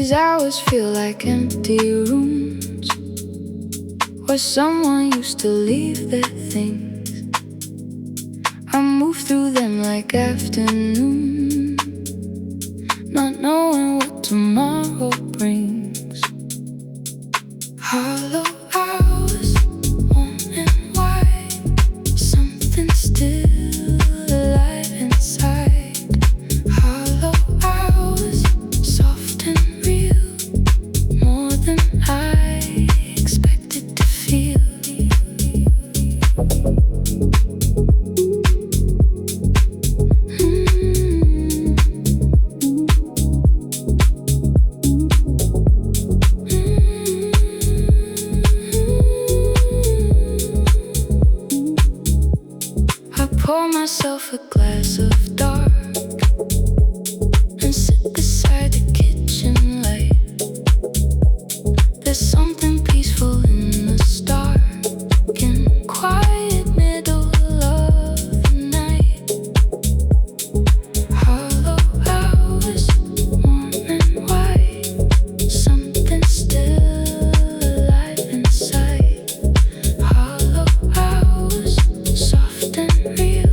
These hours feel like empty rooms where someone used to leave their things. I move through them like afternoon, not knowing what tomorrow brings. Hollow hours, warm and wide, something still alive inside. Hollow hours, soft and real, more than I expected to feel. Pour myself a glass of dark and sit beside the kitchen light. There's something peaceful in the stark and quiet middle of the night. Hollow hours, warm and white, something still alive inside. Hollow hours, soft and real.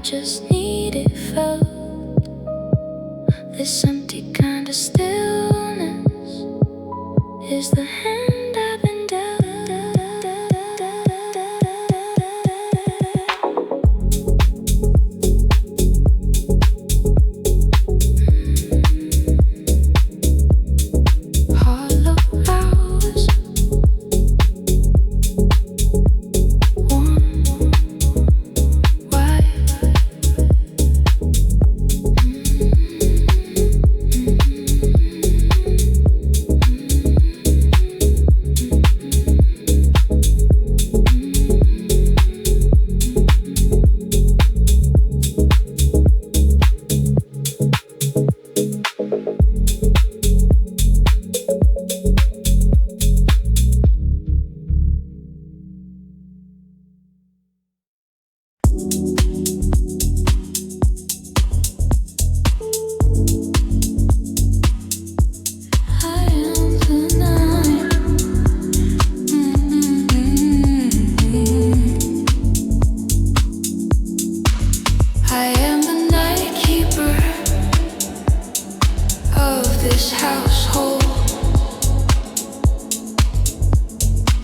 Just need it felt. This empty kind of stillness is the hand I've been dealt. Hollow hours, warm, wide. This household,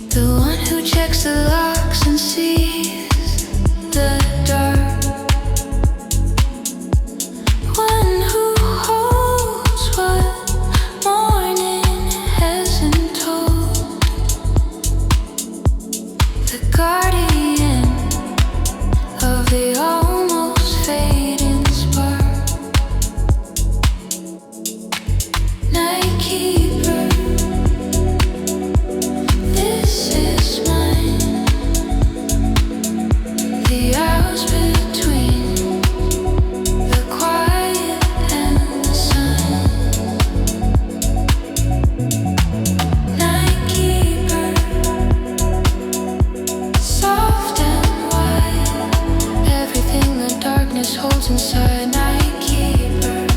the one who checks the locks and sees the dark, one who holds what morning hasn't told, the guardian of the almost fading spark. Night keeper, this is mine. The hours between the quiet and the sun. Night keeper, soft and wide, everything the darkness holds inside. Night keeper,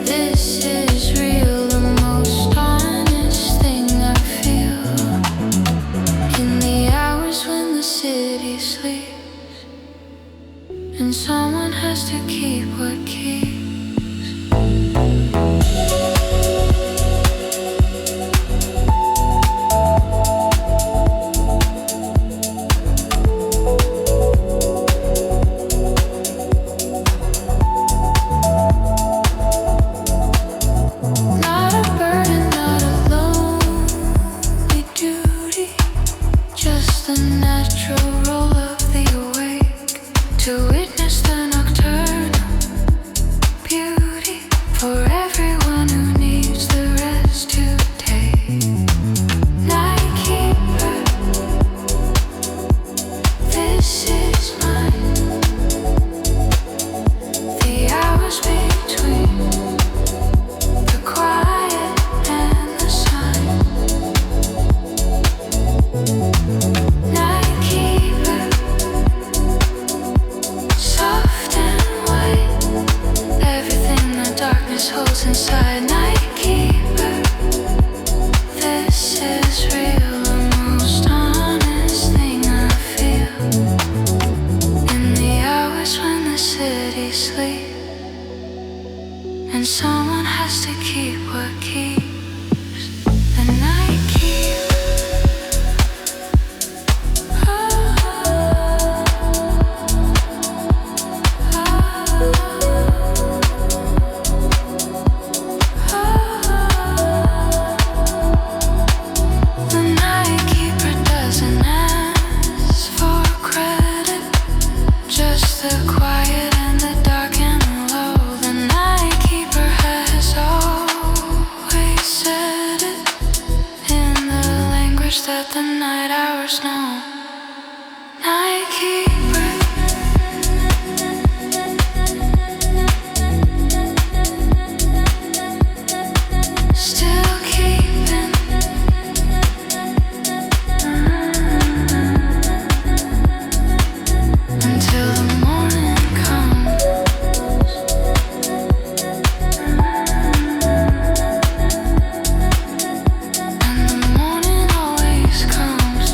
this is real, the most honest thing I feel. In the hours when the city sleeps and someone has to keep what keeps. Not a burden, not a lonely duty, just the natural roll of the awake to witness the nocturnal beauty for everyone who needs the rest to take. Night keeper, this is mine. The hours between the quiet and the sun. inside night keeper. This is real, the most honest thing I feel. In the hours when the city sleeps, and someone has to keep what keeps the night keeper. That the night hours know. Night keeper. Still keeping. Until the morning comes. And the morning always comes.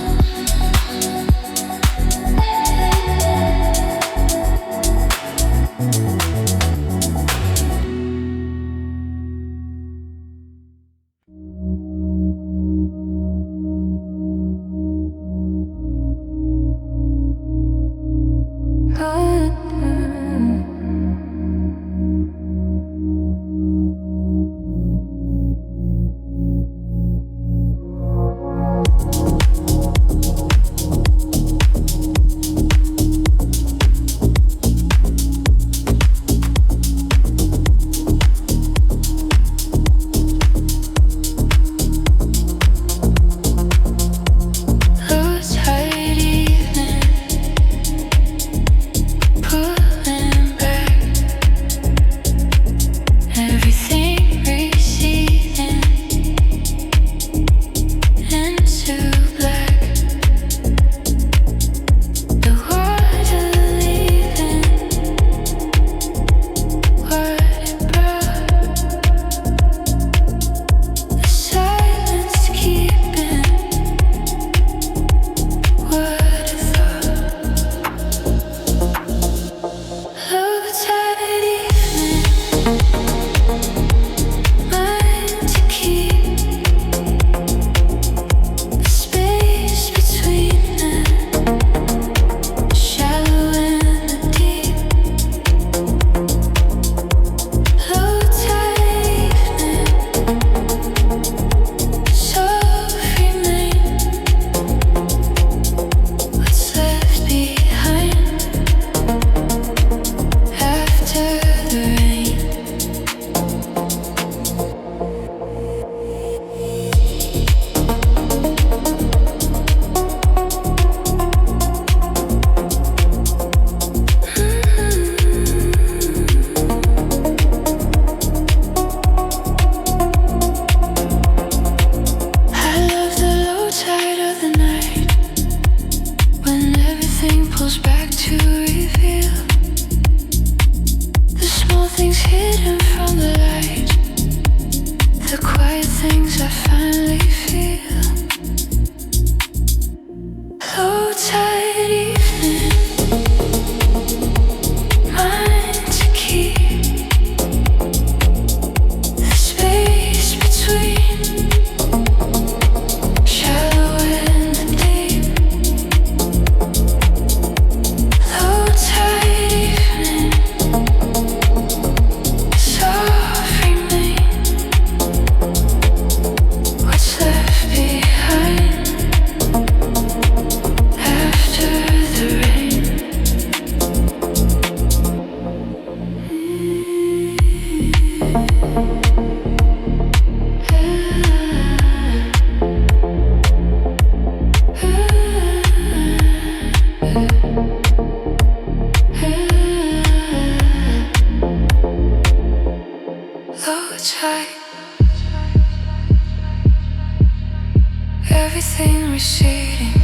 Everything receding.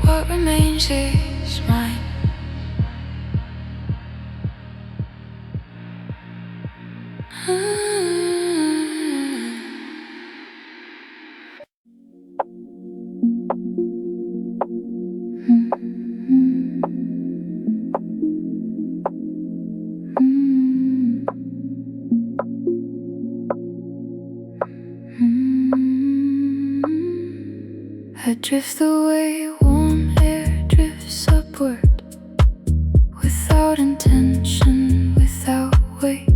What remains is mine. I drift away, warm air drifts upward, without intention, without weight.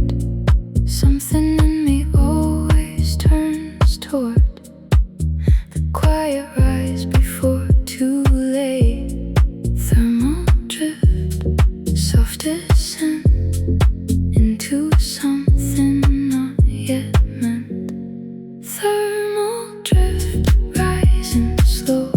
Something in me always turns toward the quiet rise before too late. Thermal drift, soft descent into something not yet meant. Thermal drift, rising slow,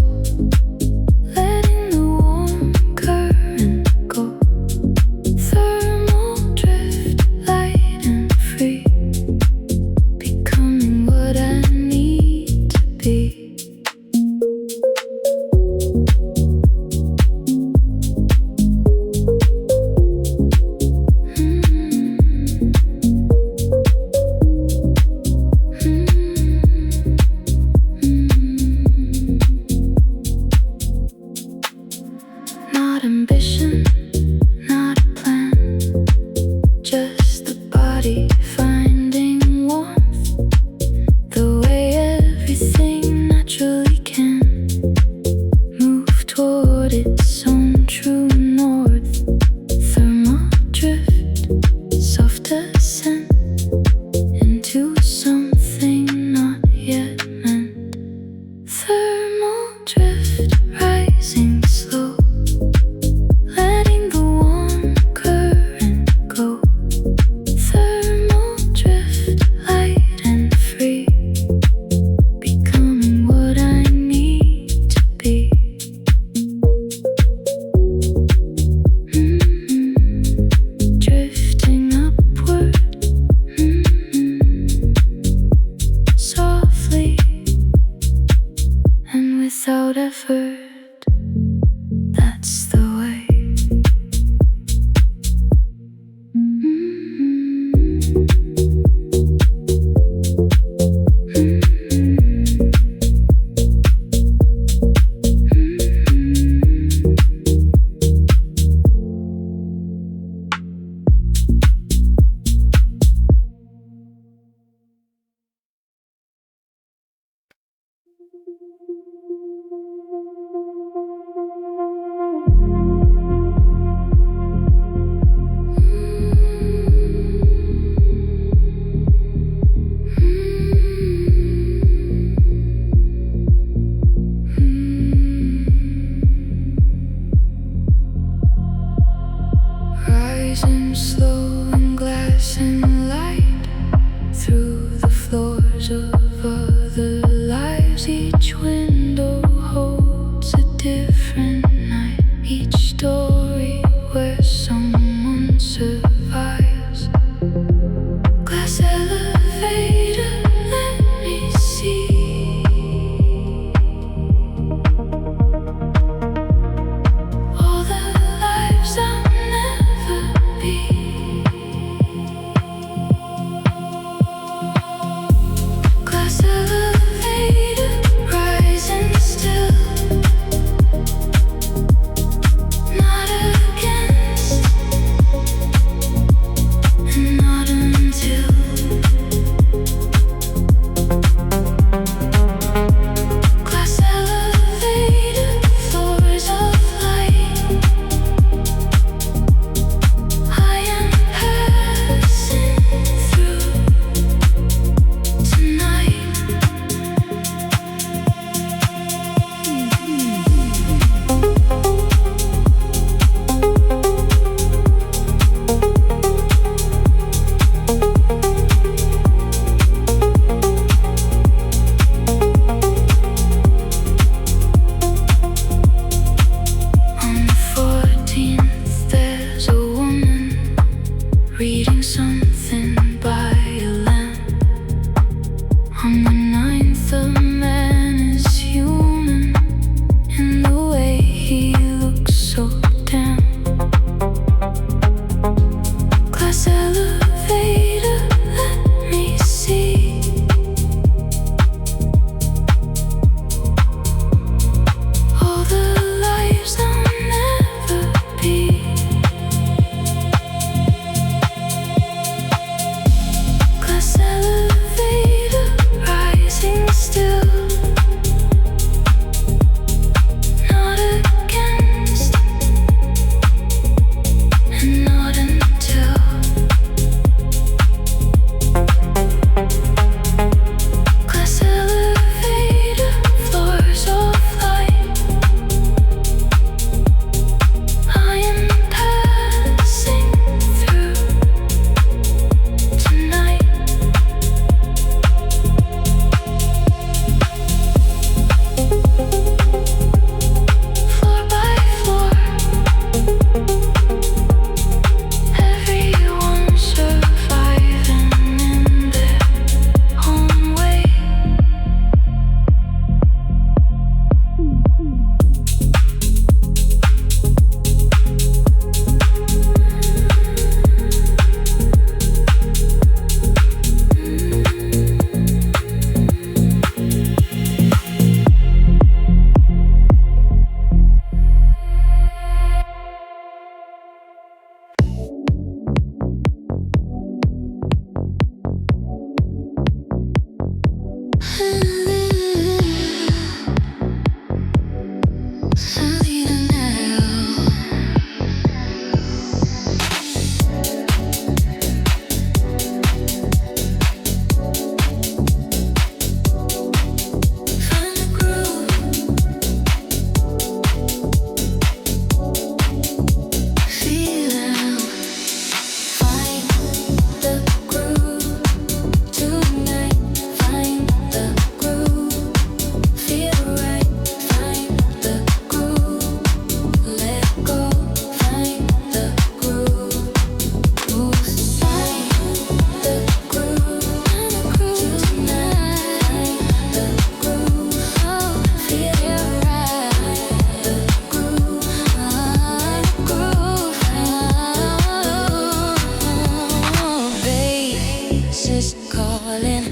is calling.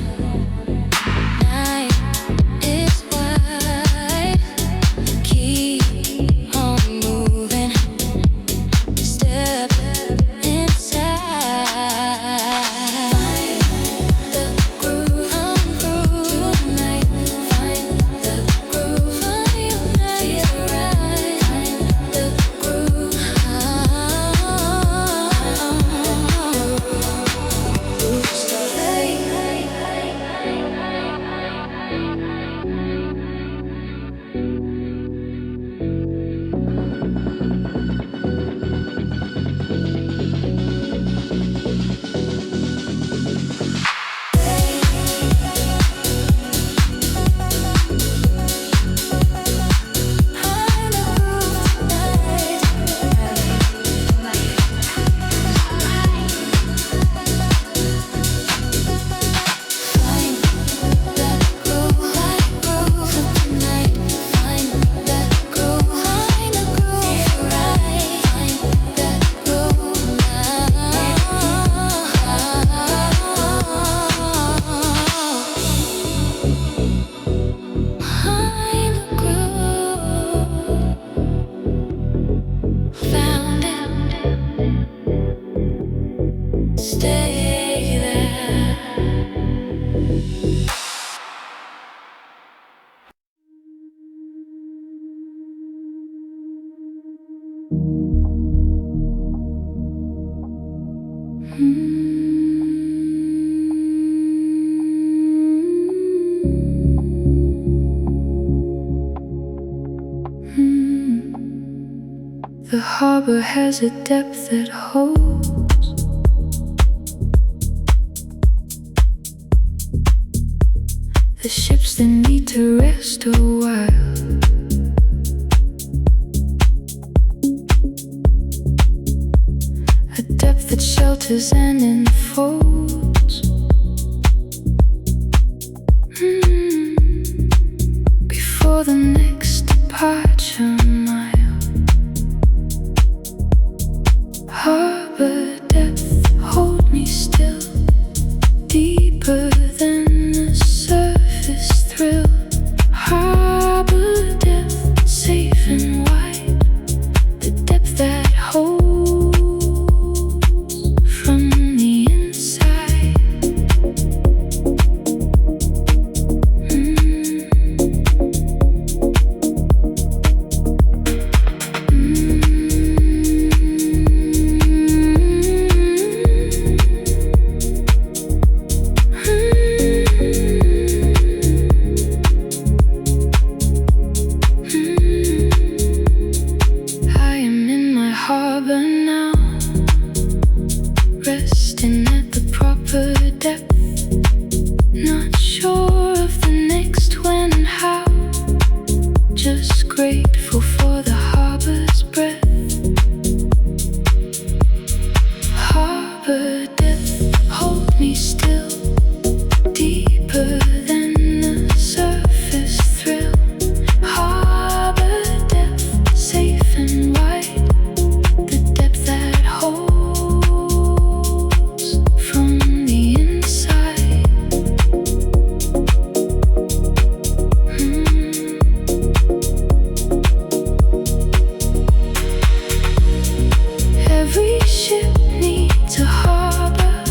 Night is wide. Keep on moving. Step inside. Find the groove tonight. Find the groove for you. Feel right. Find the groove. The harbor has a depth that holds the ships that need to rest a while. A depth that shelters and enfolds before the next departure mile. Harbor depth, hold me still, deeper than the surface thrill. Harbor depth, safe and wide, the depth that holds from the inside. Resting at the proper depth, not sure of the next when and how, just grateful for the harbor's breath. Harbor depth, hold me still, deeper than the surface thrill. Harbor depth, safe and wide, the depth that holds from the inside. Every ship needs a harbor.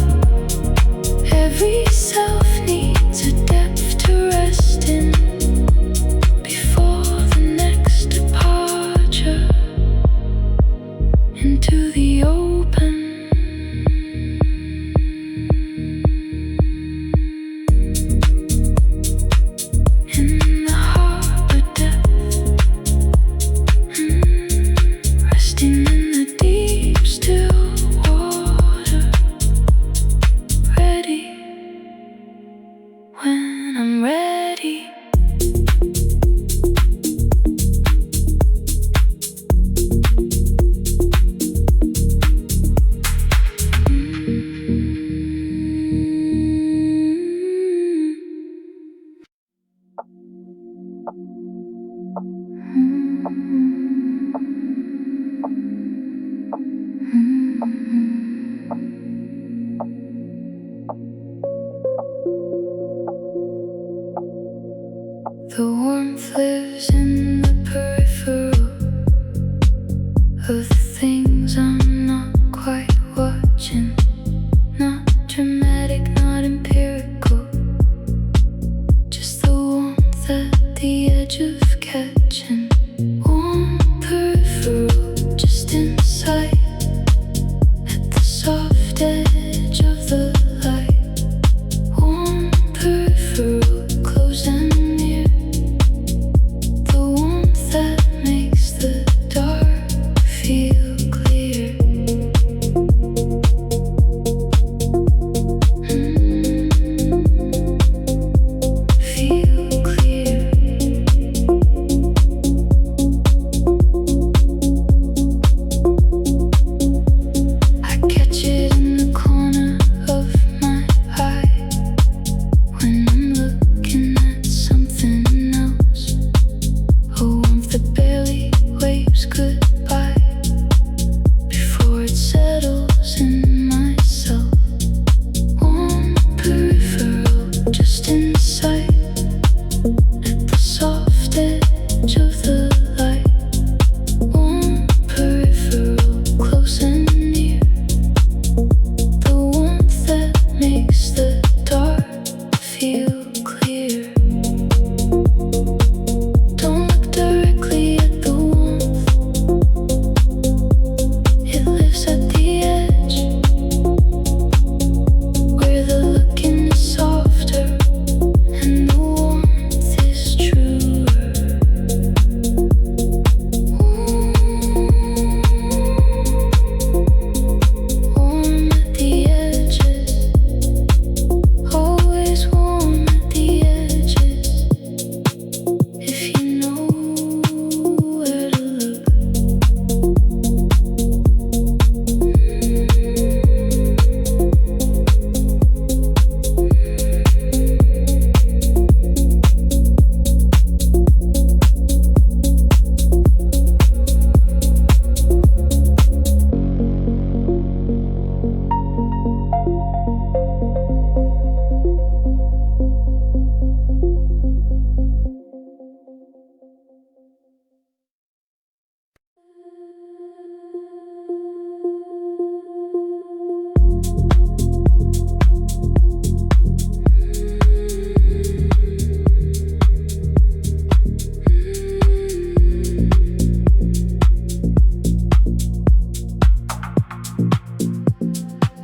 The warmth lives in the peripheral of the things I'm not quite watching. Not dramatic, not empirical, just the warmth at the edge of catching. Warm peripheral, just inside, at the soft edge of the light. Warm peripheral, close and near, the warmth that makes the dark feel clear. Feel clear. I catch it in the corner of my eye when I'm looking at something else. A warmth that barely waves goodbye before it settles in myself. Warm peripheral, just inside, at the soft edge of the light. Warm peripheral, close and near, the warmth that makes the dark feel clear. Don't look directly at the warmth, it lives at the edge, where the looking is softer and the warmth is truer. Warm at the edges, always warm at the edges, if you know where to look.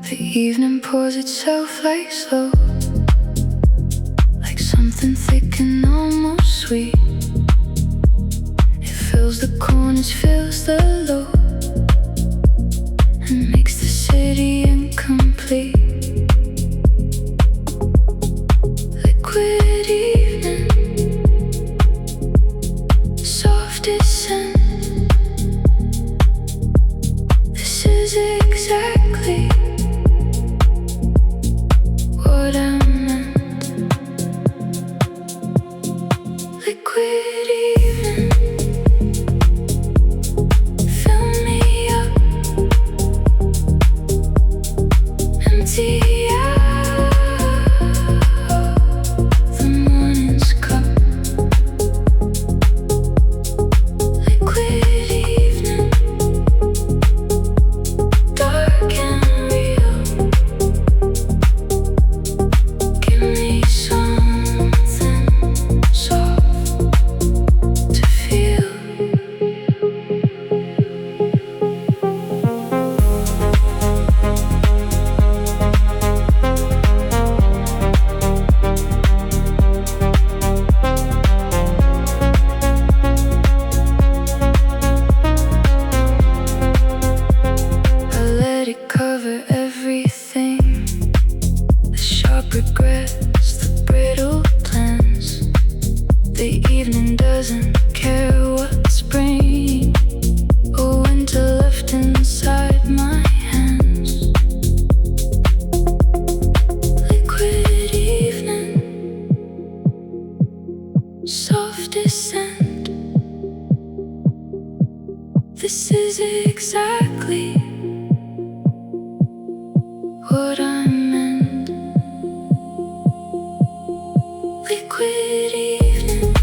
The evening pours itself like slow, like something thick and almost sweet. It fills the corners, fills the low, and makes the city incomplete. Liquid evening, soft descent. This is exactly what I meant. Liquid evening, fill me up, empty out, the morning's come. Liquid evening, dark and real. Give me something soft to feel. I let it cover everything, the sharp regrets, the brittle plans. The evening doesn't care what spring or winter left inside my hands. Liquid evening, soft descent. This is exactly what I meant. Liquid evening,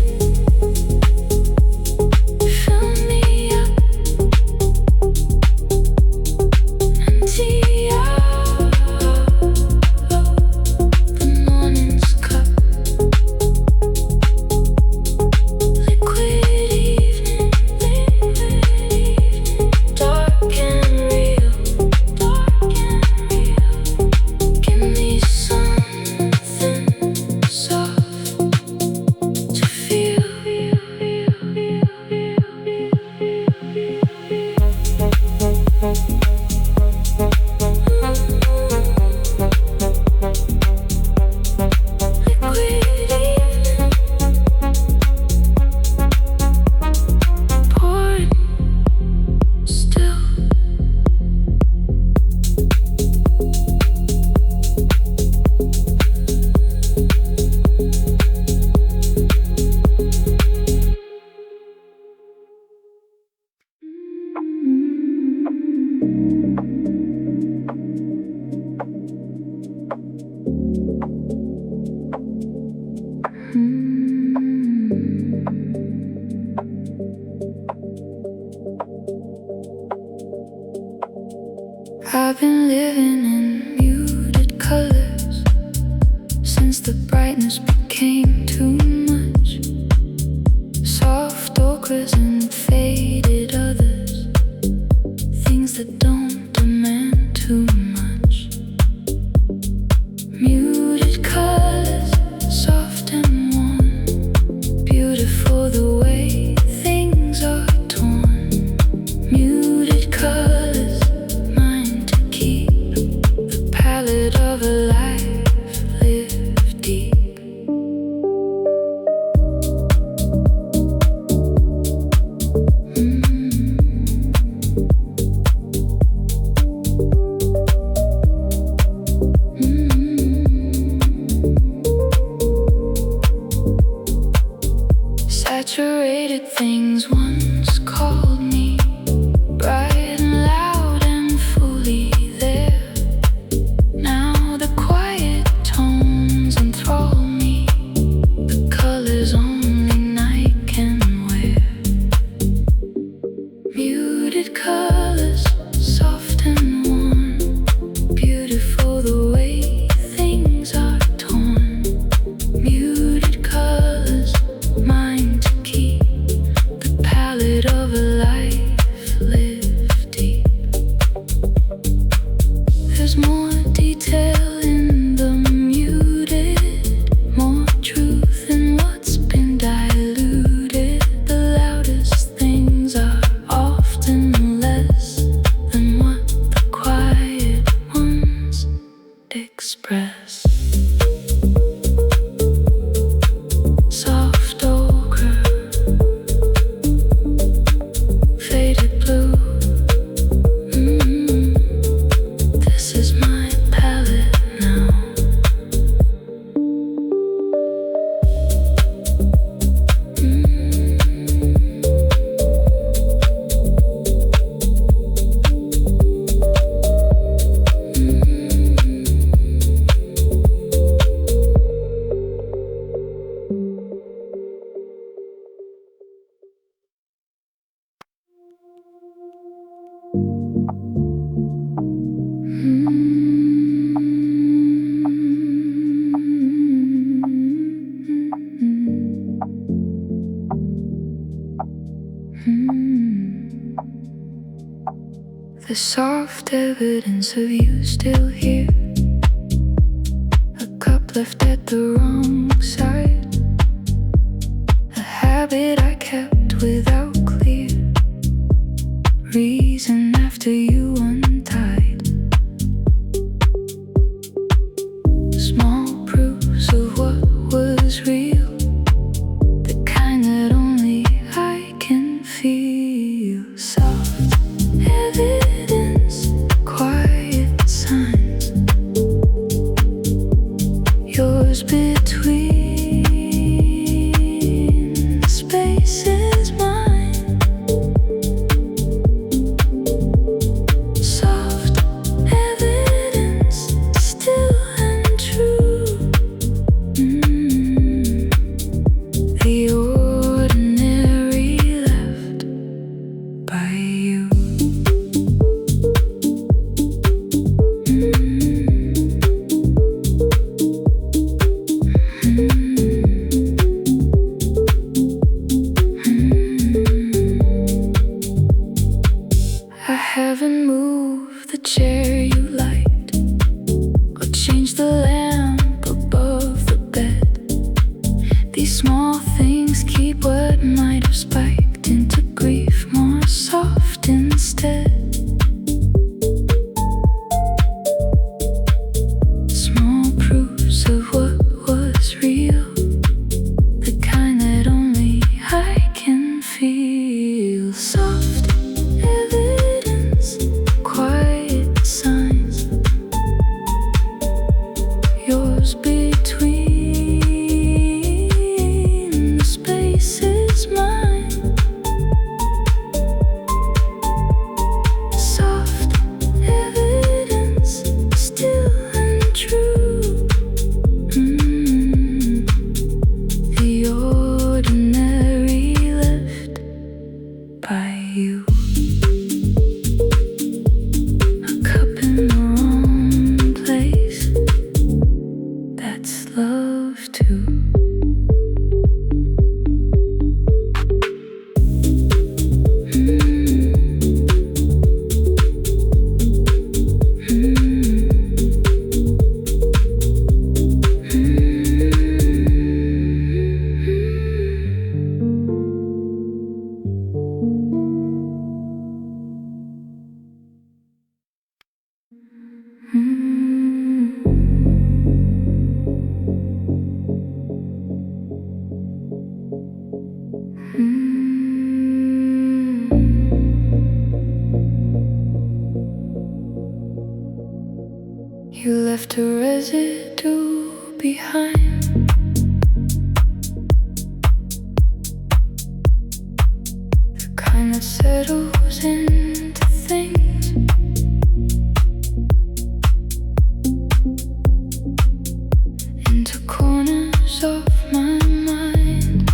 I've been living in muted colors since the brightness became too much. Soft ochres and faded others, things that don't demand too much. Muted colors, soft and warm, beautiful the way things are torn. Muted colors, mine to keep, the palette of a life lived deep. Saturated things once called me, bright and loud and fully there. Now the quiet tones enthrall me, the colors only night can wear. Muted colors, soft and warm, beautiful the way things are torn. Muted colors, mine to keep, the palette of a life lived deep. There's more detail in the muted, more truth in what's been diluted. The loudest things are often less than what the quiet ones express. Soft ochre, faded blue. This is my palette now. The soft evidence of you still here, a cup left at the wrong side, a habit I kept without clear reason after you untied. Small proofs of what was real, the kind that only I can feel. Soft evidence, quiet signs, yours between the spaces mine. Soft evidence, still and true. The ordinary left by you. I haven't moved the chair you liked, or changed the lamp above the bed. These small things keep what might have spiked into grief more soft instead. Small proofs of what was real, the kind that only I can feel. Soft evidence, quiet signs, yours between the spaces mine. Soft evidence, still and true. The ordinary left by you. A cup in You left a residue behind. The kind that settles into things. Into corners of my mind.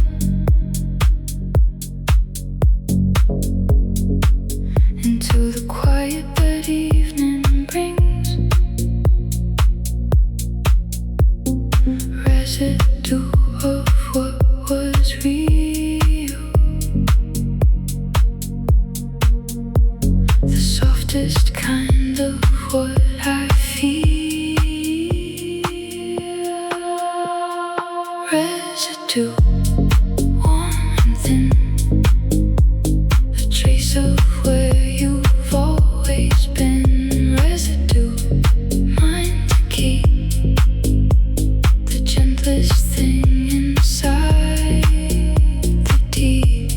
Into the quiet that evening brings. Residue of what was real. The softest kind of what I feel. Residue, warm and thin. A trace of where you've always been. Residue, mine to keep. The gentlest thing inside the deep.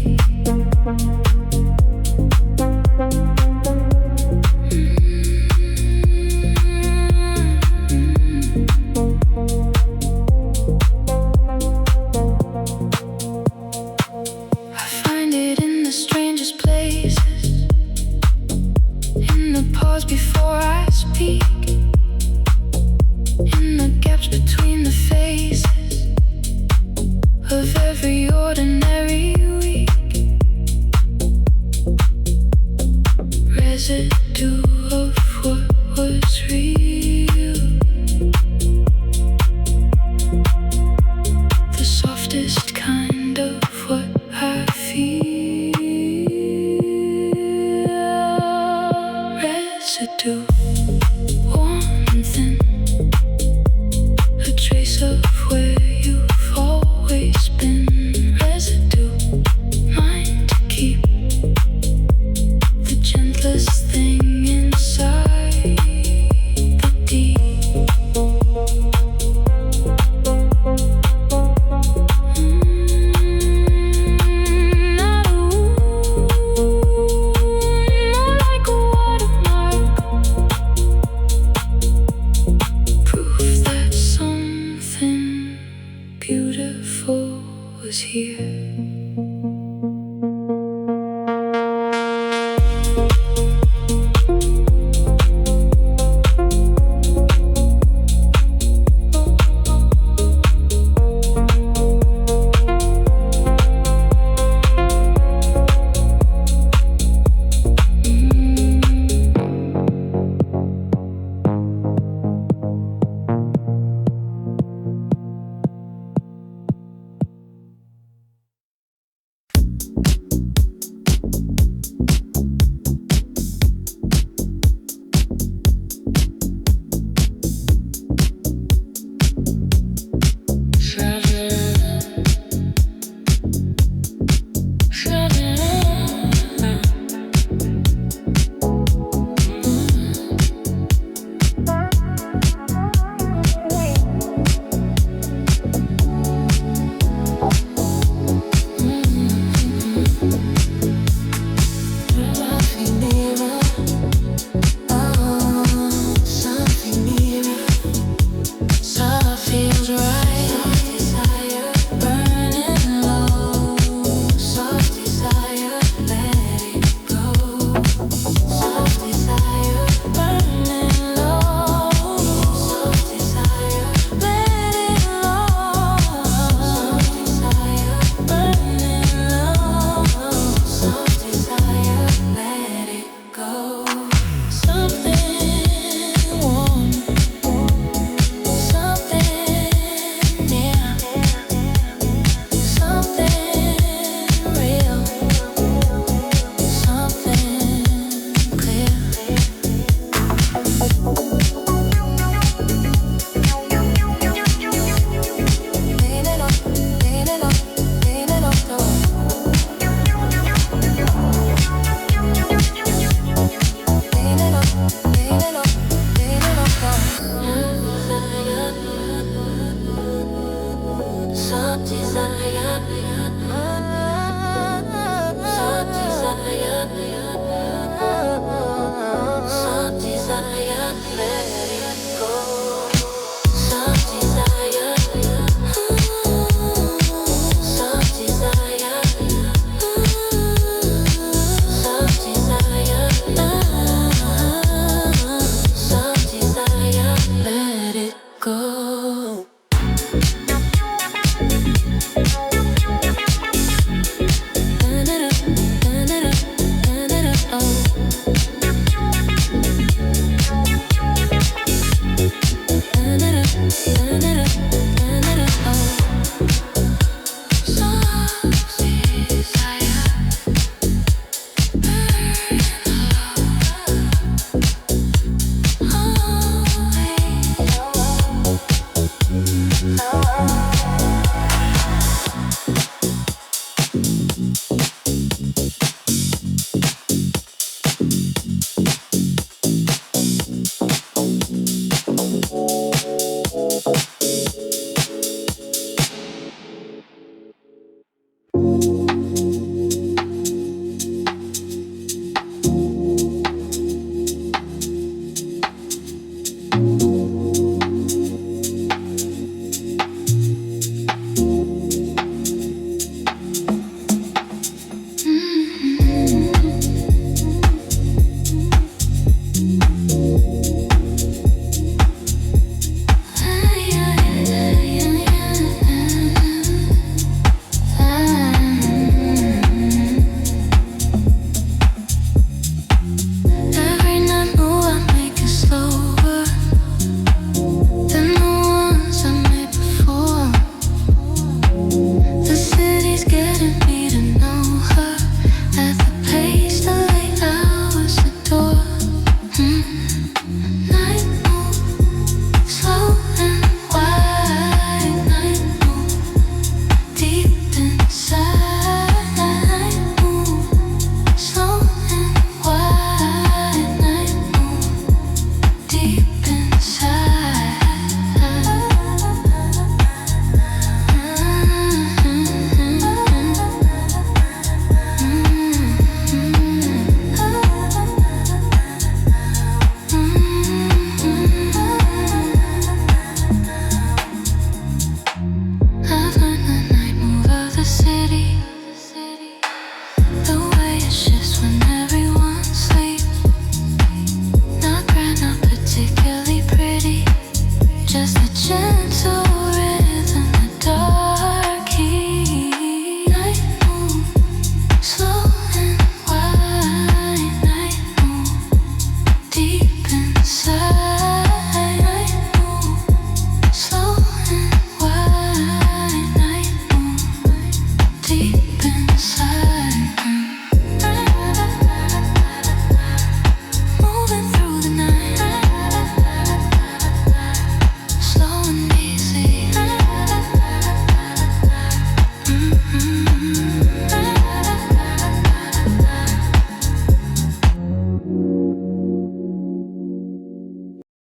I find it in the strangest places. In the pause before I speak. In the gaps between the faces of every ordinary week. Residue of what was real. The softest kind of what I feel. Residue, warm and thin. A trace of where you've always been. Residue, mine to keep. The gentlest thing inside the deep. Not a wound, more like a watermark. Proof that something beautiful was here. Some desire, let it go. just a gentle